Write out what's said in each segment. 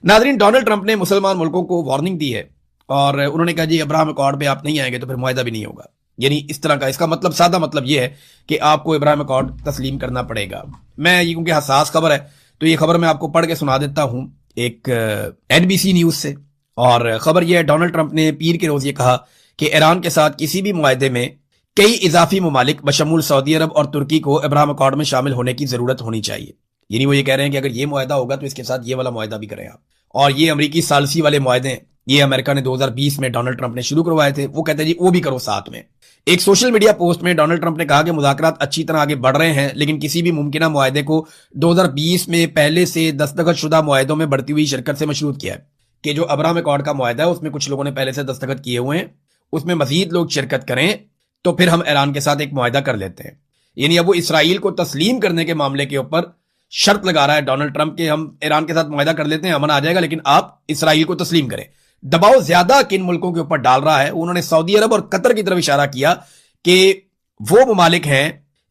नाजरीन, Donald Trump ने मुसलमान मुल्कों को वार्निंग दी है और उन्होंने कहा जी अब्राहम अकॉर्ड पे आप नहीं आएंगे तो फिर मुआहदा भी नहीं होगा। यानी इस तरह का इसका मतलब, सादा मतलब यह है कि आपको अब्राहम अकॉर्ड तस्लीम करना पड़ेगा। मैं ये क्योंकि हसास खबर है तो ये खबर मैं आपको पढ़ के सुना देता हूं एक एनबीसी न्यूज से। और खबर यह है, डोनाल्ड ट्रंप ने पीर के रोज ये कहा कि ईरान के साथ किसी भी मुआहदे में कई इजाफी ममालिक बशमूल सऊदी अरब और तुर्की को अब्राहम अकॉर्ड में शामिल होने की जरूरत होनी चाहिए। यानी वो ये कह रहे हैं कि अगर ये मुआहदा होगा तो इसके साथ ये वाला मुआहदा भी करें आप। और ये अमेरिकी सालसी वाले मुआहदे हैं, ये अमेरिका ने 2020 में डोनाल्ड ट्रंप ने शुरू करवाए थे। वो कहते हैं जी वो भी करो साथ में। एक सोशल मीडिया पोस्ट में डोनाल्ड ट्रंप ने कहा कि मुज़ाकरात अच्छी तरह आगे बढ़ रहे हैं, लेकिन किसी भी मुमकिन मुआहदे को 2020 में पहले से दस्तखत शुदा मुआहदों में बढ़ती हुई शिरकत से मशरूत किया है। कि जो अब्राहम अकॉर्ड का मुआहदा है उसमें कुछ लोगों ने पहले से दस्तखत किए हुए हैं, उसमें मजीद लोग शिरकत करें तो फिर हम ईरान के साथ एक मुआहदा कर लेते हैं। यानी अब वो इसराइल को तस्लीम करने के मामले के ऊपर शर्त लगा रहा है डोनाल्ड ट्रंप के हम ईरान के साथ मुआहदा कर लेते हैं, अमन आ जाएगा, लेकिन आप इसराइल को तस्लीम करें। दबाव ज्यादा किन मुल्कों के ऊपर डाल रहा है? उन्होंने सऊदी अरब और कतर की तरफ इशारा किया कि वो ममालिक हैं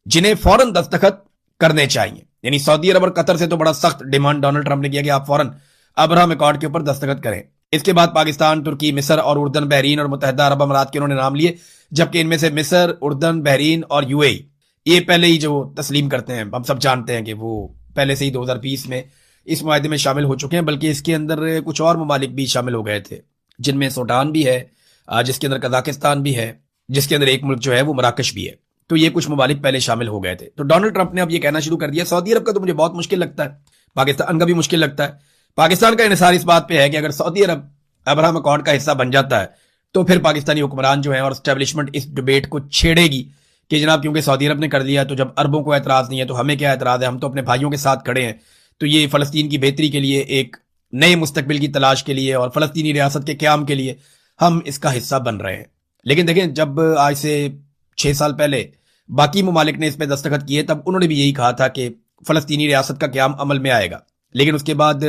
जिन्हें फौरन दस्तखत करने चाहिए। यानी सऊदी अरब और कतर से तो बड़ा सख्त डिमांड डोनाल्ड ट्रंप ने किया कि आप फौरन अब्राहम अकॉर्ड के ऊपर दस्तखत करें। इसके बाद पाकिस्तान, तुर्की, मिस्र और उर्दन, बहरीन और मुत्तहिदा अरब अमारात के उन्होंने नाम लिए, जबकि इनमें से मिस्र, उर्दन, बहरीन और यूएई ये पहले ही जो तस्लीम करते हैं, हम सब जानते हैं कि वो पहले से ही 2020 में इस मुआहदे में शामिल हो चुके हैं। बल्कि इसके अंदर कुछ और ममालिक भी शामिल हो गए थे, जिनमें सूडान भी है, जिसके अंदर कजाकिस्तान भी है, जिसके अंदर एक मुल्क जो है वो मराकश भी है। तो ये कुछ ममालिक पहले शामिल हो गए थे। तो डोनाल्ड ट्रंप ने अब ये कहना शुरू कर दिया। सऊदी अरब का तो मुझे बहुत मुश्किल लगता है, पाकिस्तान का भी मुश्किल लगता है। पाकिस्तान का इन्हिसार इस बात पे है कि अगर सऊदी अरब अब्राहम अकॉर्ड का हिस्सा बन जाता है तो फिर पाकिस्तानी हुक्मरान जो है और एस्टेब्लिशमेंट इस डिबेट को छेड़ेगी कि जनाब क्योंकि सऊदी अरब ने कर लिया तो जब अरबों को एतराज नहीं है तो हमें क्या एतराज है, हम तो अपने भाइयों के साथ खड़े हैं। तो ये फलस्तीन की बेहतरी के लिए, एक नए मुस्तकबिल की तलाश के लिए और फलस्तीनी रियासत के क्याम के लिए हम इसका हिस्सा बन रहे हैं। लेकिन देखें, जब आज से 6 साल पहले बाकी ममालिक ने इस पर दस्तखत किए तब उन्होंने भी यही कहा था कि फलस्तीनी रियासत का क्याम अमल में आएगा। लेकिन उसके बाद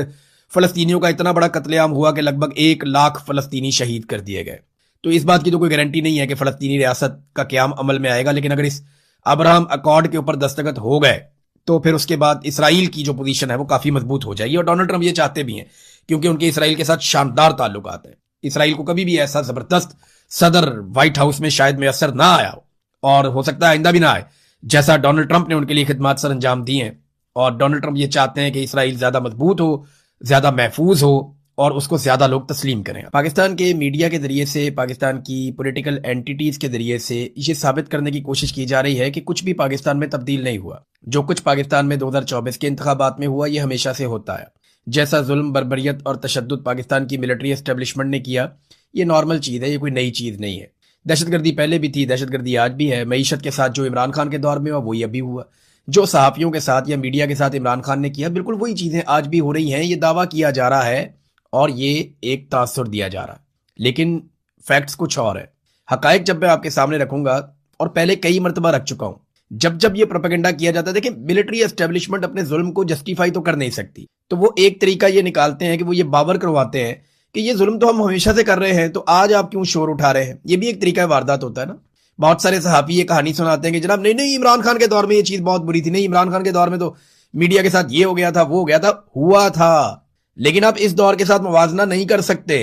फलस्तीनियों का इतना बड़ा कत्लेआम हुआ कि लगभग 1 लाख फलस्तीनी शहीद कर दिए गए। तो इस बात की तो कोई गारंटी नहीं है कि फलस्तीनी रियासत का क्याम अमल में आएगा। लेकिन अगर इस अब्राहम अकॉर्ड के ऊपर दस्तखत हो गए तो फिर उसके बाद इसराइल की जो पोजीशन है वो काफी मजबूत हो जाएगी। और डोनाल्ड ट्रंप ये चाहते भी हैं क्योंकि उनके इसराइल के साथ शानदार ताल्लुकात हैं। इसराइल को कभी भी ऐसा जबरदस्त सदर व्हाइट हाउस में शायद मैसर ना आया हो, और हो सकता है आइंदा भी ना आए, जैसा डोनाल्ड ट्रंप ने उनके लिए खिदमत सर अंजाम दी हैं। और डोनाल्ड ट्रंप ये चाहते हैं कि इसराइल ज्यादा मजबूत हो, ज्यादा महफूज हो और उसको ज्यादा लोग तस्लीम करें। पाकिस्तान के मीडिया के जरिए से, पाकिस्तान की पॉलिटिकल एंटिटीज के जरिए से ये साबित करने की कोशिश की जा रही है कि कुछ भी पाकिस्तान में तब्दील नहीं हुआ। जो कुछ पाकिस्तान में 2024 के इंतखाबात में हुआ ये हमेशा से होता है। जैसा जुल्म, बर्बरियत और तशद्दुद पाकिस्तान की मिलिट्री एस्टेब्लिशमेंट ने किया, ये नॉर्मल चीज है, ये कोई नई चीज नहीं है। दहशतगर्दी पहले भी थी, दहशतगर्दी आज भी है। मईशत के साथ जो इमरान खान के दौर में हुआ वही अभी हुआ। जो सहाफियों के साथ या मीडिया के साथ इमरान खान ने किया, बिल्कुल वही चीजें आज भी हो रही हैं। ये दावा किया जा रहा है और ये एक तासुर दिया जा रहा है, लेकिन फैक्ट्स कुछ और है। हकायक जब मैं आपके सामने रखूंगा, और पहले कई मरतबा रख चुका हूं, जब जब ये प्रोपेगेंडा किया जाता है, देखिए मिलिट्री एस्टेब्लिशमेंट अपने जुल्म को जस्टिफाई तो कर नहीं सकती, तो वो एक तरीका ये निकालते हैं कि वो ये बावर करवाते हैं कि ये जुल्म तो हम हमेशा से कर रहे हैं, तो आज आप क्यों शोर उठा रहे हैं। ये भी एक तरीका वारदात होता है ना। बहुत सारे सहाफी ये कहानी सुनाते हैं कि जनाब नहीं नहीं, इमरान खान के दौर में ये चीज बहुत बुरी थी, नहीं इमरान खान के दौर में तो मीडिया के साथ ये हो गया था, वो हो गया था, हुआ था, लेकिन आप इस दौर के साथ मुवाजना नहीं कर सकते।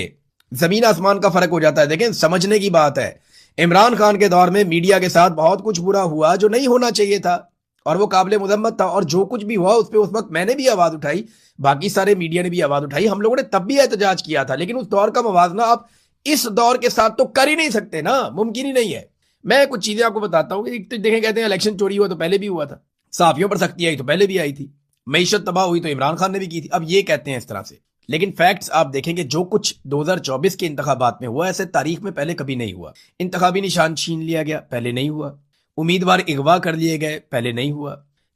जमीन आसमान का फर्क हो जाता है। देखें, समझने की बात है। इमरान खान के दौर में मीडिया के साथ बहुत कुछ बुरा हुआ जो नहीं होना चाहिए था, और वो काबिल मुजम्मत था, और जो कुछ भी हुआ उस पर उस वक्त मैंने भी आवाज उठाई, बाकी सारे मीडिया ने भी आवाज उठाई, हम लोगों ने तब भी एहतजाज किया था। लेकिन उस दौर का मुवाजना आप इस दौर के साथ तो कर ही नहीं सकते ना, मुमकिन ही नहीं है। मैं कुछ चीजें आपको बताता हूँ। देखें, कहते हैं इलेक्शन चोरी हुआ तो पहले भी हुआ था, सहाफियों पर सख्ती आई तो पहले भी आई थी, मईशत तबाह हुई तो इमरान खान ने भी की थी। अब ये कहते हैं इस तरह से, लेकिन फैक्ट्स आप देखेंगे जो कुछ 2024 के इंतखाबात में हुआ, ऐसे तारीख में पहले कभी नहीं हुआ। इंतखाबी निशान छीन लिया गया, पहले नहीं हुआ। उम्मीदवार अगवा कर लिए गए, पहले नहीं हुआ।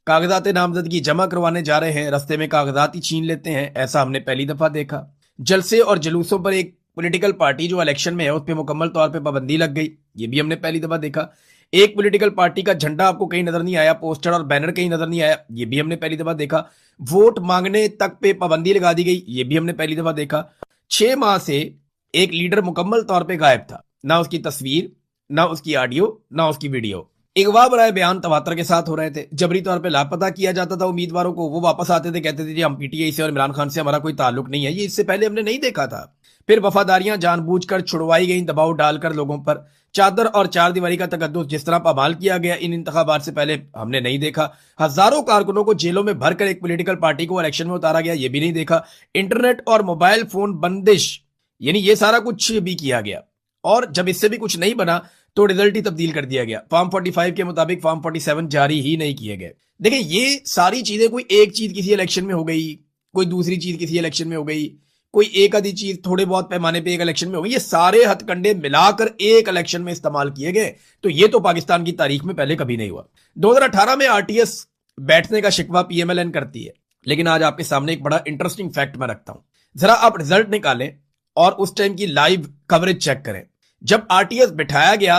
कागजात नामजदगी जमा करवाने जा रहे हैं, रस्ते में कागजात ही छीन लेते हैं, ऐसा हमने पहली दफा देखा। जलसे और जुलूसों पर एक पॉलिटिकल पार्टी जो इलेक्शन में है उस पर मुकम्मल तौर पर पाबंदी लग गई, ये भी हमने पहली दफा देखा। एक पॉलिटिकल पार्टी का झंडा आपको कहीं नजर नहीं आया, पोस्टर और बैनर कहीं नजर नहीं आया, ये भी हमने पहली दफा देखा। वोट मांगने तक पे पाबंदी लगा दी गई, ये भी हमने पहली दफा देखा। 6 माह से एक लीडर मुकम्मल तौर पे गायब था, ना उसकी तस्वीर, ना उसकी ऑडियो, ना उसकी वीडियो। अगवा बराए बयान तवातर के साथ हो रहे थे, जबरी तौर पे लापता किया जाता था उम्मीदवारों को, वो वापस आते थे, कहते थे जी हम पीटीआई से और इमरान खान से हमारा कोई ताल्लुक नहीं है। ये इससे पहले हमने नहीं देखा था। फिर वफादारियां जानबूझकर छुड़वाई गई दबाव डालकर लोगों पर, चादर और चार दीवारी का तकद्दुस जिस तरह पामाल किया गया इन इंतखाबात से पहले हमने नहीं देखा। हजारों कारकुनों को जेलों में भरकर एक पॉलिटिकल पार्टी को इलेक्शन में उतारा गया, ये भी नहीं देखा। इंटरनेट और मोबाइल फोन बंदिश, यानी ये सारा कुछ भी किया गया। और जब इससे भी कुछ नहीं बना तो रिजल्ट ही तब्दील कर दिया गया। फॉर्म 45 के मुताबिक फॉर्म 47 जारी ही नहीं किए गए। देखिए ये सारी चीजें, कोई एक चीज किसी इलेक्शन में हो गई, कोई दूसरी चीज किसी इलेक्शन में हो गई, कोई एक आधी चीज थोड़े बहुत पैमाने पे एक इलेक्शन में हो गई, ये सारे हथकंडे मिलाकर एक इलेक्शन में इस्तेमाल किए गए। तो ये तो पाकिस्तान की तारीख में पहले कभी नहीं हुआ। 2018 में आरटीएस बैठने का शिकवा पीएमएलएन करती है, लेकिन आज आपके सामने एक बड़ा इंटरेस्टिंग फैक्ट मैं रखता हूं। जरा आप रिजल्ट निकालें और उस टाइम की लाइव कवरेज चेक करें। जब आरटीएस बिठाया गया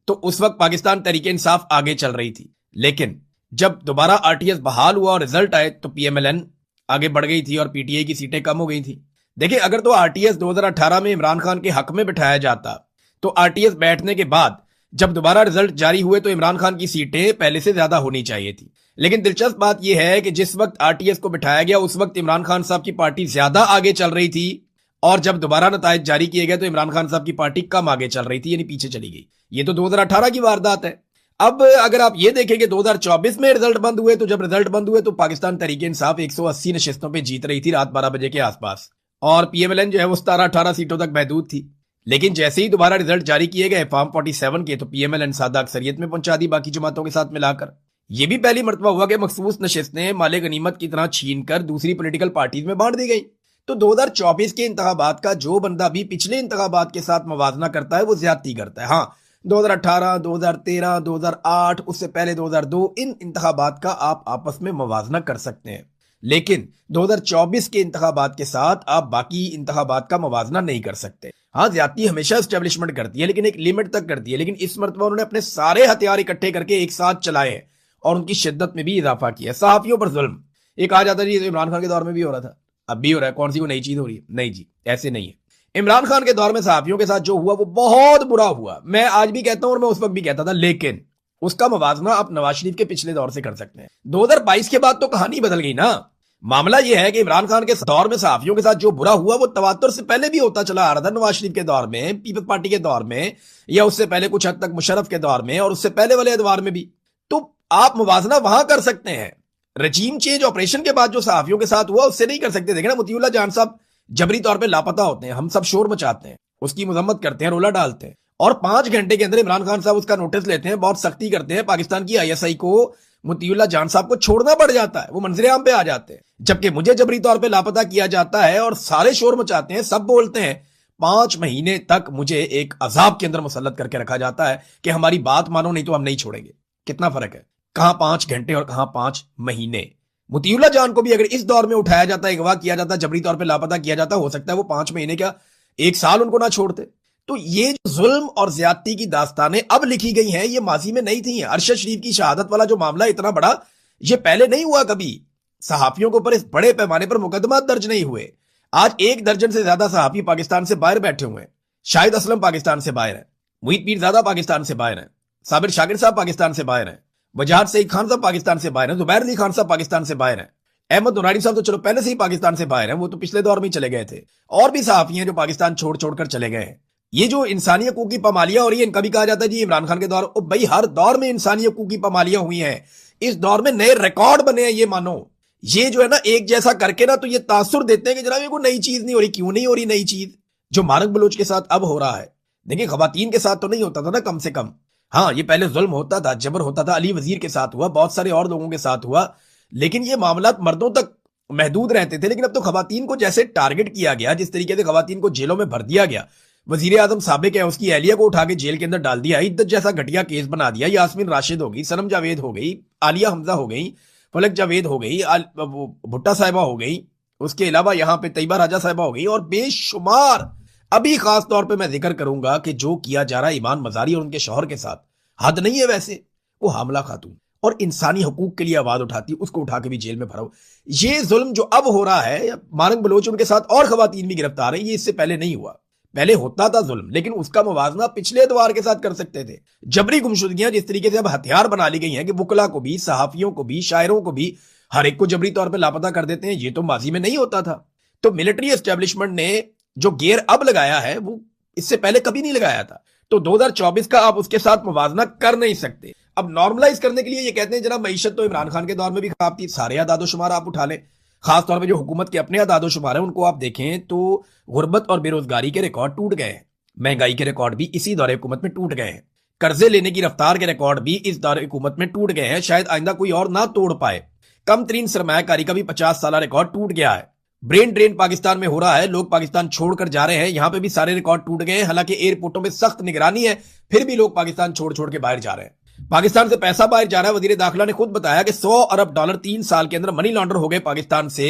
तो उस वक्त पाकिस्तान तरीके इंसाफ आगे चल रही थी, लेकिन जब दोबारा आरटीएस बहाल हुआ और रिजल्ट आए तो पीएमएलएन आगे बढ़ गई थी और पीटीआई की सीटें कम हो गई थी। देखिए अगर तो आरटीएस 2018 में इमरान खान के हक में बिठाया जाता तो आरटीएस बैठने के बाद जब दोबारा रिजल्ट जारी हुए तो इमरान खान की सीटें पहले से ज्यादा होनी चाहिए थी। लेकिन दिलचस्प बात यह है कि जिस वक्त आरटीएस को बिठाया गया उस वक्त इमरान खान साहब की पार्टी ज्यादा आगे चल रही थी, और जब दोबारा नतायज जारी किए गए तो इमरान खान साहब की पार्टी कम आगे चल रही थी, यानी पीछे चली गई। ये तो 2018 की वारदात है। अब अगर आप ये देखेंगे 2024 में रिजल्ट बंद हुए, तो जब रिजल्ट बंद हुए तो पाकिस्तान तरीके इंसाफ 180 नशिस्तों पे जीत रही थी रात 12 बजे के आसपास, और पीएमएलएन जो है वो 17-18 सीटों तक महदूद थी। लेकिन जैसे ही दोबारा रिजल्ट जारी किए गए फॉर्म 47 के, तो पीएमएलएन सादा अक्सरियत में पहुंचा दी बाकी जमातों के साथ मिलाकर। यह भी पहली मर्तबा हुआ कि मखसूस नशिस्तें माले गनीमत की तरह छीन कर दूसरी पॉलिटिकल पार्टीज में बांट दी गई। तो 2024 के इंतखाबात का जो बंदा भी पिछले इंतखाबात के साथ मवाजना करता है वो ज्यादती करता है। हाँ, 2018, 2013, 2008, उससे पहले 2002, इन इंतखाबात का आप आपस में मवाजना कर सकते हैं, लेकिन 2024 के इंतखाबात के साथ आप बाकी इंतखाबात का मवाजना नहीं कर सकते। हाँ, ज्यादती हमेशा एस्टेब्लिशमेंट करती है, लेकिन एक लिमिट तक करती है। लेकिन इस मरतबा उन्होंने अपने सारे हथियार इकट्ठे करके एक साथ चलाए और उनकी शिद्दत में भी इजाफा किया। सहाफियों पर जुल्म, एक आ जाता जी इमरान खान के दौर में भी हो रहा था, अब भी हो रहा है, कौन सी वो नई चीज हो रही है? नहीं जी, ऐसे नहीं है। इमरान खान के दौर में सहाफियों के साथ जो हुआ वो बहुत बुरा हुआ। मैं आज भी कहता हूं और मैं उस वक्त भी कहता था, लेकिन उसका मवाजना आप नवाज शरीफ के पिछले दौर से कर सकते हैं। 2022 के बाद तो कहानी बदल गई ना। मामला यह है कि इमरान खान के दौर में सहाफियों के साथ जो बुरा हुआ वो तवातुर से पहले भी होता चला आ रहा था। नवाज शरीफ के दौर में, पीपल्स पार्टी के दौर में, या उससे पहले कुछ हद तक मुशर्रफ के दौर में, और उससे पहले वाले दौर में भी। तो आप मुवाजना वहां कर सकते हैं। रजीम चेंज ऑपरेशन के बाद जो सहाफियों के साथ हुआ उससे नहीं कर सकते। देखे ना, मुतीउल्लाह जान साहब जबरी तौर पे लापता होते हैं, हम सब शोर मचाते हैं, उसकी मजम्मत करते हैं, रोला डालते हैं, और 5 घंटे के अंदर इमरान खान साहब उसका नोटिस लेते हैं, बहुत सख्ती करते हैं। पाकिस्तान की आईएसआई को मुतीउल्लाह जान साहब को छोड़ना पड़ जाता है, वो मंजरे आम पे आ जाते हैं। जबकि मुझे जबरी तौर पे लापता किया जाता है और सारे शोर मचाते हैं, सब बोलते हैं। 5 महीने तक मुझे एक अजाब के अंदर मुसल्लत करके रखा जाता है कि हमारी बात मानो नहीं तो हम नहीं छोड़ेंगे। कितना फर्क है, कहां 5 घंटे और कहां 5 महीने। मुतीउल्लाह जान को भी अगर इस दौर में उठाया जाता, अगवा किया जाता, जबरी तौर पे लापता किया जाता, हो सकता है वो 5 महीने क्या 1 साल उनको ना छोड़ते। तो ये जो जुल्म और ज्यादती की दास्तानें अब लिखी गई हैं, ये माजी में नहीं थी। अरशद शरीफ की शहादत वाला जो मामला इतना बड़ा, ये पहले नहीं हुआ कभी। सहाफियों के ऊपर इस बड़े पैमाने पर मुकदमा दर्ज नहीं हुए। आज 1 दर्जन से ज्यादा सहाफी पाकिस्तान से बाहर बैठे हुए हैं। शाहिद असलम पाकिस्तान से बाहर है, मुहीत पीरजादा पाकिस्तान से बाहर है, साबिर शाकिर साहब पाकिस्तान से बाहर है, वजाहत सईद खान साहब पाकिस्तान से बाहर है, जुबैर अली खान साहब पाकिस्तान से बाहर है, अहमद दुरानी साहब तो चलो पहले से ही पाकिस्तान से बाहर हैं, वो तो पिछले दौर में ही चले गए थे। और भी सहाफी हैं जो पाकिस्तान छोड़ छोड़कर चले गए हैं। ये जो इंसानी हकूक की पामालियां हो रही है, इनका भी कहा जाता है जी इमरान खान के दौर, ओ भाई हर दौर में इंसानी हकूक की पामालियां हुई हैं। इस दौर में नए रिकॉर्ड बने हैं, ये मानो। ये जो है ना एक जैसा करके ना तो ये तासुर देते हैं कि जनाब ये कोई नई चीज नहीं हो रही। क्यों नहीं हो रही नई चीज? जो मारक बलोच के साथ अब हो रहा है, देखिए खवातीन के साथ तो नहीं होता था ना, कम से कम। हाँ, ये पहले जुल्म होता था, जबर होता था, अली वजीर के साथ हुआ, बहुत सारे और लोगों के साथ हुआ, लेकिन ये मामला मर्दों तक महदूद रहते थे। लेकिन अब तो खवातीन को जैसे टारगेट किया गया, जिस तरीके से खवातीन को जेलों में भर दिया गया, वजीर आजम साबिक है उसकी एहलिया को उठा के जेल के अंदर डाल दिया, इद्दत जैसा घटिया केस बना दिया। यास्मीन राशिद हो गई, सनम जावेद हो गई, आलिया हमजा हो गई, फलक जावेद हो गई, भुट्टा साहिबा हो गई, उसके अलावा यहां पे तैयबा राजा साहिबा हो गई, और बेशुमार। अभी खास तौर पे मैं जिक्र करूंगा कि जो किया जा रहा है ईमान मजारी और उनके शौहर के साथ, हद नहीं है वैसे। वो हामला खातून और इंसानी हकूक के लिए आवाज उठाती, उसको उठा के भी जेल में भरा। ये जुल्म जो अब हो रहा है, मारंग बलोच उनके साथ और खवातीन भी गिरफ्तार है, ये इससे पहले नहीं हुआ। पहले होता था जुल्म, लेकिन उसका मुवाजना पिछले एतवार के साथ कर सकते थे। जबरी गुमशुदगियां जिस तरीके से अब हथियार बना ली गई हैं कि वुकला को भी, सहाफियों को भी, शायरों को भी, हर एक को जबरी तौर पर लापता कर देते हैं, ये तो माजी में नहीं होता था। तो मिलिट्री एस्टेब्लिशमेंट ने जो गेयर अब लगाया है वो इससे पहले कभी नहीं लगाया था। तो 2024 का आप उसके साथ मुवाजना कर नहीं सकते। अब नॉर्मलाइज करने के लिए ये कहते हैं जनाब मईशत तो इमरान खान के दौर में भी खराब थी, सारे आदादोशुमार आप उठा लें, खासतौर पर जो हुकूमत के अपने आदादोशुमार हैं उनको आप देखें तो गुर्बत और बेरोजगारी के रिकॉर्ड टूट गए हैं, महंगाई के रिकॉर्ड भी इसी दौरे हुकूमत में टूट गए हैं, कर्जे लेने की रफ्तार के रिकॉर्ड भी इस दौरे हुकूमत में टूट गए हैं, शायद आइंदा कोई और ना तोड़ पाए। कम तरीन सरमायाकारी का भी 50 साल रिकॉर्ड टूट गया है। ब्रेन ड्रेन पाकिस्तान में हो रहा है, लोग पाकिस्तान छोड़कर जा रहे हैं, यहां पे भी सारे रिकॉर्ड टूट गए हैं। हालांकि एयरपोर्टों में सख्त निगरानी है, फिर भी लोग पाकिस्तान छोड़ छोड़ के बाहर जा रहे हैं। पाकिस्तान से पैसा बाहर जा रहा है। वजीर दाखिला ने खुद बताया कि $100 अरब 3 साल के अंदर मनी लॉन्डर हो गए पाकिस्तान से।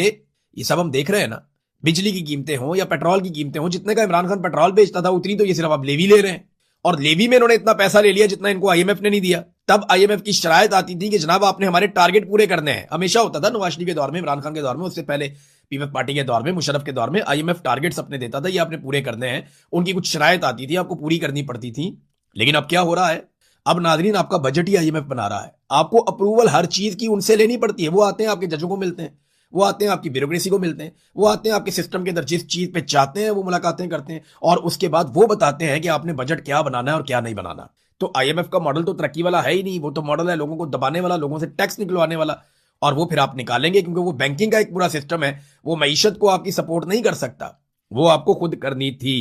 ये सब हम देख रहे हैं ना, बिजली की कीमतें हो या पेट्रोल की कीमतें हो, जितने का इमरान खान पेट्रोल बेचता था उतनी तो ये सिर्फ अब लेवी ले रहे हैं, और लेवी में इन्होंने इतना पैसा ले लिया जितना इनको आईएमएफ ने नहीं दिया। तब आईएमएफ की शरायत आती थी कि जनाब आपने हमारे टारगेट पूरे करने हैं। हमेशा होता था नवाज शरीफ के दौर में, इमरान खान के दौर में, उससे पहले पीपल्स पार्टी के दौर में, मुशर्रफ के दौर में आईएमएफ टारगेट्स अपने देता था, ये आपने पूरे करने हैं। उनकी कुछ शरायत आती थी, आपको पूरी करनी पड़ती थी। लेकिन अब क्या हो रहा है, अब नाजरीन आपका बजट ही आईएमएफ बना रहा है। आपको अप्रूवल हर चीज की उनसे लेनी पड़ती है। वो आते हैं आपके जजों को मिलते हैं, वो आते हैं आपकी ब्यूरोक्रेसी को मिलते हैं, वो आते हैं आपके सिस्टम के अंदर जिस चीज पे चाहते हैं वो मुलाकातें करते हैं, और उसके बाद वो बताते हैं कि आपने बजट क्या बनाना है और क्या नहीं बनाना। तो आईएमएफ का मॉडल तो तरक्की वाला है ही नहीं, वो तो मॉडल है लोगों को दबाने वाला, लोगों से टैक्स निकलवाने वाला, और वो फिर आप निकालेंगे क्योंकि वो बैंकिंग का एक पूरा सिस्टम है, वो मईशत को आपकी सपोर्ट नहीं कर सकता, वो आपको खुद करनी थी।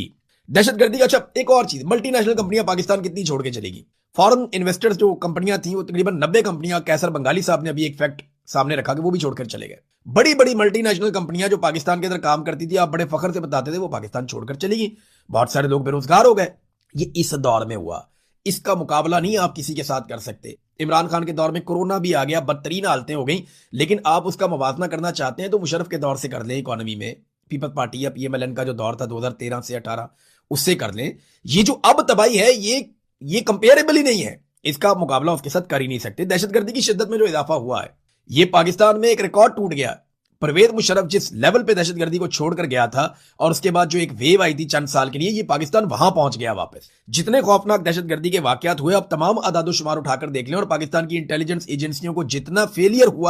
दहशतगर्दी का, अच्छा एक और चीज, मल्टीनेशनल कंपनियां पाकिस्तान कितनी छोड़ के चलेगी? फॉरेन इन्वेस्टर्स जो कंपनियां थी वो तकरीबन 90 कंपनियां, कैसर बंगाली साहब ने अभी एक फैक्ट सामने रखा कि वो भी छोड़कर चले गए। बड़ी बड़ी मल्टीनेशनल कंपनियां जो पाकिस्तान के अंदर काम करती थी, आप बड़े फखर से बताते थे, वो पाकिस्तान छोड़कर चली गई। बहुत सारे लोग बेरोजगार हो गए। ये इस दौर में हुआ, इसका मुकाबला नहीं आप किसी के साथ कर सकते। इमरान खान के दौर में कोरोना भी आ गया, बदतरीन हालतें हो गई, लेकिन आप उसका मुवाजना करना चाहते हैं तो मुशर्रफ के दौर से कर लें। इकोनॉमी में पीपल्स पार्टी या पीएमएलएन का जो दौर था 2013 से 18, उससे कर लें। ये जो अब तबाही है ये कंपेरेबल ही नहीं है, इसका मुकाबला उसके साथ कर ही नहीं सकते। दहशतगर्दी की शिद्दत में जो इजाफा हुआ है, ये पाकिस्तान में एक रिकॉर्ड टूट गया। परवेज मुशर्रफ जिस लेवल पे दहशतगर्दी को छोड़कर गया था, और उसके बाद जो एक वेव आई थी चंद साल के लिए, ये पाकिस्तान वहां पहुंच गया वापस। जितने खौफनाक दहशतगर्दी के वाकयात हुए, अब तमाम आदादोशुमार उठाकर देख लें, और पाकिस्तान की इंटेलिजेंस एजेंसियों को जितना फेलियर हुआ